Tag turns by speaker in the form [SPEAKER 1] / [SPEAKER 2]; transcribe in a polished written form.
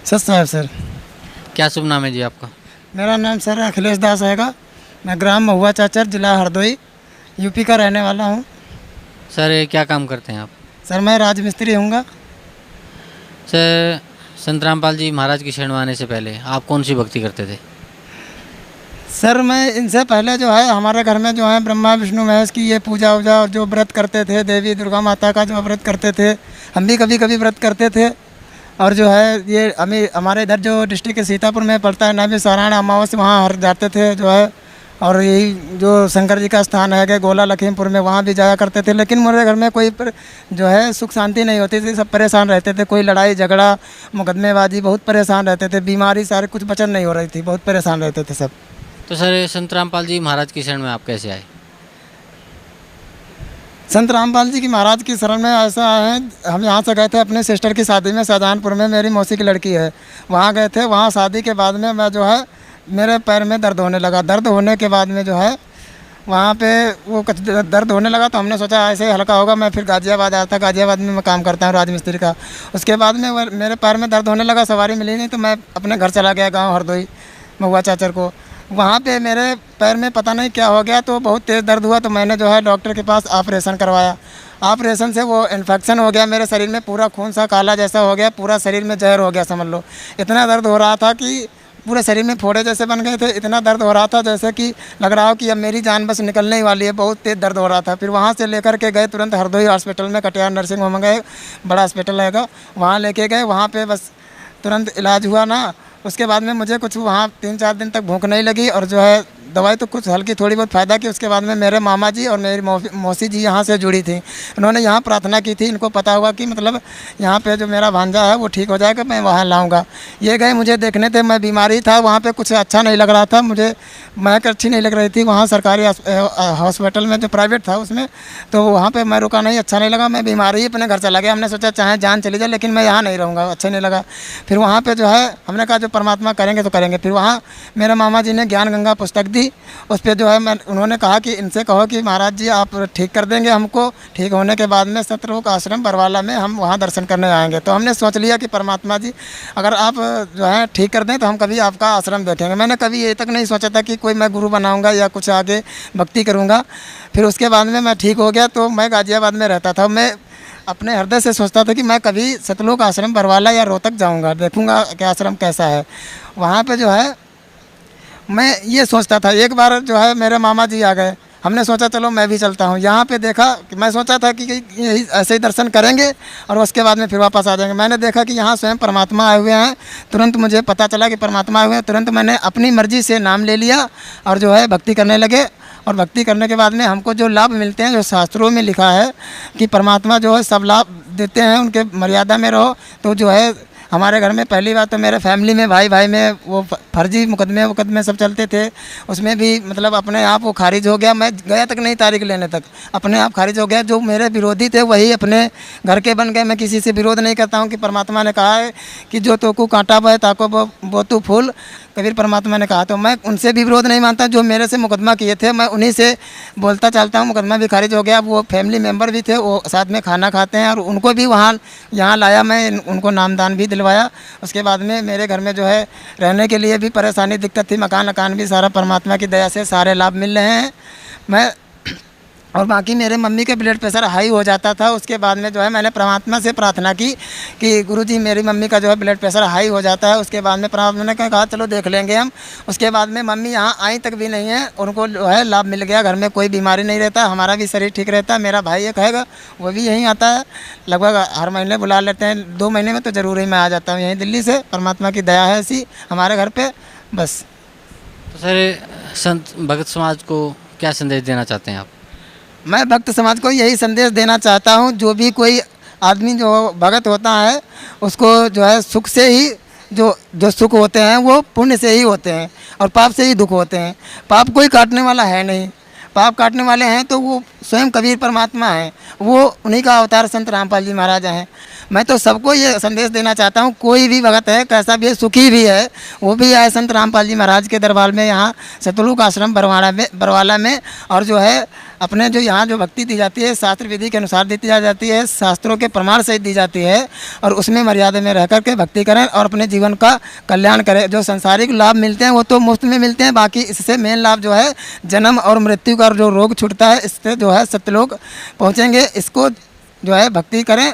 [SPEAKER 1] सच साहब सर।
[SPEAKER 2] क्या शुभ नाम है जी आपका?
[SPEAKER 1] मेरा नाम सर अखिलेश दास हैगा। मैं ग्राम महुआ चाचर, जिला हरदोई, यूपी का रहने वाला हूँ।
[SPEAKER 2] सर ये क्या काम करते हैं आप?
[SPEAKER 1] सर मैं राजमिस्त्री हूँगा।
[SPEAKER 2] सर संत रामपाल जी महाराज की शरण में आने से पहले आप कौन सी भक्ति करते थे?
[SPEAKER 1] सर मैं इनसे पहले जो है हमारे घर में जो है ब्रह्मा विष्णु महेश की ये पूजा वूजा और जो व्रत करते थे, देवी दुर्गा माता का जो व्रत करते थे, हम भी कभी कभी व्रत करते थे। और जो है ये हमारे इधर जो डिस्ट्रिक्ट के सीतापुर में पड़ता है नाभि सारायण अमावस्या, वहाँ हर जाते थे जो है। और यही जो शंकर जी का स्थान है कि गोला लखीमपुर में, वहाँ भी जाया करते थे। लेकिन मेरे घर में कोई जो है सुख शांति नहीं होती थी, सब परेशान रहते थे। कोई लड़ाई झगड़ा मुकदमेबाजी, बहुत परेशान रहते थे। बीमारी सारे कुछ बचन नहीं हो रही थी, बहुत परेशान रहते थे सब।
[SPEAKER 2] तो सर संत रामपाल जी महाराज की शरण में आप कैसे आए?
[SPEAKER 1] संत रामपाल जी की महाराज की शरण में ऐसा है, हम यहाँ से गए थे अपने सिस्टर की शादी में, शाहजहानपुर में मेरी मौसी की लड़की है, वहाँ गए थे। वहाँ शादी के बाद में मैं जो है मेरे पैर में दर्द होने लगा। दर्द होने के बाद में जो है वहाँ पे वो कुछ दर्द होने लगा, तो हमने सोचा ऐसे ही हल्का होगा। मैं फिर गाज़ियाबाद आया था, गाज़ियाबाद में मैं काम करता हूँ राजमिस्त्री का। उसके बाद में मेरे पैर में दर्द होने लगा, सवारी मिली नहीं, तो मैं अपने घर चला गया गाँव हरदोई महुआ चाचर को। वहाँ पे मेरे पैर में पता नहीं क्या हो गया, तो बहुत तेज़ दर्द हुआ। तो मैंने जो है डॉक्टर के पास ऑपरेशन करवाया। ऑपरेशन से वो इन्फेक्शन हो गया मेरे शरीर में, पूरा खून सा काला जैसा हो गया, पूरा शरीर में जहर हो गया समझ लो। इतना दर्द हो रहा था कि पूरे शरीर में फोड़े जैसे बन गए थे। इतना दर्द हो रहा था जैसे कि लग रहा हो कि अब मेरी जान बस निकलने ही वाली है, बहुत तेज़ दर्द हो रहा था। फिर वहाँ से लेकर के गए तुरंत हरदोई हॉस्पिटल में, कटिहार नर्सिंग होम में गए, बड़ा हॉस्पिटल रहेगा, वहाँ लेके गए। वहाँ पे बस तुरंत इलाज हुआ ना। उसके बाद में मुझे कुछ वहाँ 3-4 दिन तक भूख नहीं लगी, और जो है दवाई तो कुछ हल्की थोड़ी बहुत फ़ायदा की। उसके बाद में मेरे मामा जी और मेरी मौसी जी यहाँ से जुड़ी थी। उन्होंने यहाँ प्रार्थना की थी, इनको पता हुआ कि मतलब यहाँ पे जो मेरा भांजा है वो ठीक हो जाएगा, मैं वहाँ लाऊंगा। ये गए मुझे देखने थे, मैं बीमारी था, वहाँ पे कुछ अच्छा नहीं लग रहा था मुझे, महक अच्छी नहीं लग रही थी वहाँ सरकारी हॉस्पिटल में, जो प्राइवेट था उसमें। तो वहाँ पर मैं रुका नहीं, अच्छा नहीं लगा, मैं बीमारी ही अपने घर चला गया। हमने सोचा चाहे जान चली जाए लेकिन मैं यहाँ नहीं रहूँगा, अच्छा नहीं लगा। फिर वहाँ पर जो है हमने कहा जो परमात्मा करेंगे तो करेंगे। फिर वहाँ मेरे मामा जी ने ज्ञान गंगा पुस्तक दी, उस पर जो है उन्होंने कहा कि इनसे कहो कि महाराज जी आप ठीक कर देंगे हमको। ठीक होने के बाद में सतलोक आश्रम बरवाला में हम वहाँ दर्शन करने आएंगे। तो हमने सोच लिया कि परमात्मा जी अगर आप जो है ठीक कर दें तो हम कभी आपका आश्रम देखेंगे। मैंने कभी ये तक नहीं सोचा था कि कोई मैं गुरु बनाऊँगा या कुछ आगे भक्ति करूँगा। फिर उसके बाद में मैं ठीक हो गया, तो मैं गाज़ियाबाद में रहता था। मैं अपने हृदय से सोचता था कि मैं कभी सतलोक आश्रम बरवाला या रोहतक जाऊँगा, देखूँगा कि आश्रम कैसा है। वहाँ पर जो है मैं ये सोचता था। एक बार जो है मेरे मामा जी आ गए, हमने सोचा चलो मैं भी चलता हूँ। यहाँ पे देखा कि मैं सोचा था कि यही ऐसे ही दर्शन करेंगे और उसके बाद में फिर वापस आ जाएंगे। मैंने देखा कि यहाँ स्वयं परमात्मा आए हुए हैं। तुरंत मुझे पता चला कि परमात्मा आए हुए हैं। तुरंत मैंने अपनी मर्ज़ी से नाम ले लिया और जो है भक्ति करने लगे। और भक्ति करने के बाद में हमको जो लाभ मिलते हैं, जो शास्त्रों में लिखा है कि परमात्मा जो है सब लाभ देते हैं, उनके मर्यादा में रहो। तो जो है हमारे घर में पहली बात तो मेरे फैमिली में भाई भाई में वो फर्जी मुकदमे सब चलते थे, उसमें भी मतलब अपने आप वो खारिज हो गया। मैं गया तक नहीं तारीख लेने तक, अपने आप खारिज हो गया। जो मेरे विरोधी थे वही अपने घर के बन गए। मैं किसी से विरोध नहीं करता हूँ कि परमात्मा ने कहा है कि जो तो को कांटा बहे ताको वो तू फूल, कबीर परमात्मा ने कहा। तो मैं उनसे भी विरोध नहीं मानता। जो मेरे से मुकदमा किए थे मैं उन्हीं से बोलता चलता हूँ। मुकदमा भी खारिज हो गया। वो फैमिली मेम्बर भी थे, वो साथ में खाना खाते हैं, और उनको भी वहाँ यहाँ लाया मैं, उनको नामदान भी दिलवाया। उसके बाद में मेरे घर में जो है रहने के लिए भी परेशानी दिक्कत थी, मकान भी सारा परमात्मा की दया से सारे लाभ मिल रहे हैं। मैं और बाकी मेरे मम्मी के ब्लड प्रेशर हाई हो जाता था। उसके बाद में जो है मैंने परमात्मा से प्रार्थना की कि गुरुजी मेरी मम्मी का जो है ब्लड प्रेशर हाई हो जाता है। उसके बाद में परमात्मा ने कहा चलो देख लेंगे हम। उसके बाद में मम्मी यहाँ आई तक भी नहीं है, उनको जो है लाभ मिल गया। घर में कोई बीमारी नहीं रहता, हमारा भी शरीर ठीक रहता है। मेरा भाई एक हैगा, वो भी यहीं आता है, लगभग हर महीने बुला लेते हैं। 2 महीने में तो ज़रूर ही मैं आ जाता हूँ यहीं दिल्ली से। परमात्मा की दया है ऐसी हमारे घर पर बस।
[SPEAKER 2] तो सर संत भगत समाज को क्या संदेश देना चाहते हैं आप?
[SPEAKER 1] मैं भक्त समाज को यही संदेश देना चाहता हूँ, जो भी कोई आदमी जो भगत होता है उसको जो है सुख से ही जो सुख होते हैं वो पुण्य से ही होते हैं, और पाप से ही दुख होते हैं। पाप कोई काटने वाला है नहीं। पाप काटने वाले हैं तो वो स्वयं कबीर परमात्मा हैं, वो उन्हीं का अवतार संत रामपाल जी महाराज हैं। मैं तो सबको ये संदेश देना चाहता हूँ, कोई भी भगत है, कैसा भी है, सुखी भी है, वो भी आए संत रामपाल जी महाराज के दरबार में, यहाँ सतलुक आश्रम बरवाला में। और जो है अपने जो यहाँ जो भक्ति दी जाती है शास्त्र विधि के अनुसार दी जाती है, शास्त्रों के प्रमाण सहित दी जाती है, और उसमें मर्यादा में रह कर के भक्ति करें और अपने जीवन का कल्याण करें। जो सांसारिक लाभ मिलते हैं वो तो मुफ्त में मिलते हैं, बाकी इससे मेन लाभ जो है जन्म और मृत्यु का जो रोग छूटता है, इससे जो है सत्यलोक पहुँचेंगे। इसको जो है भक्ति करें।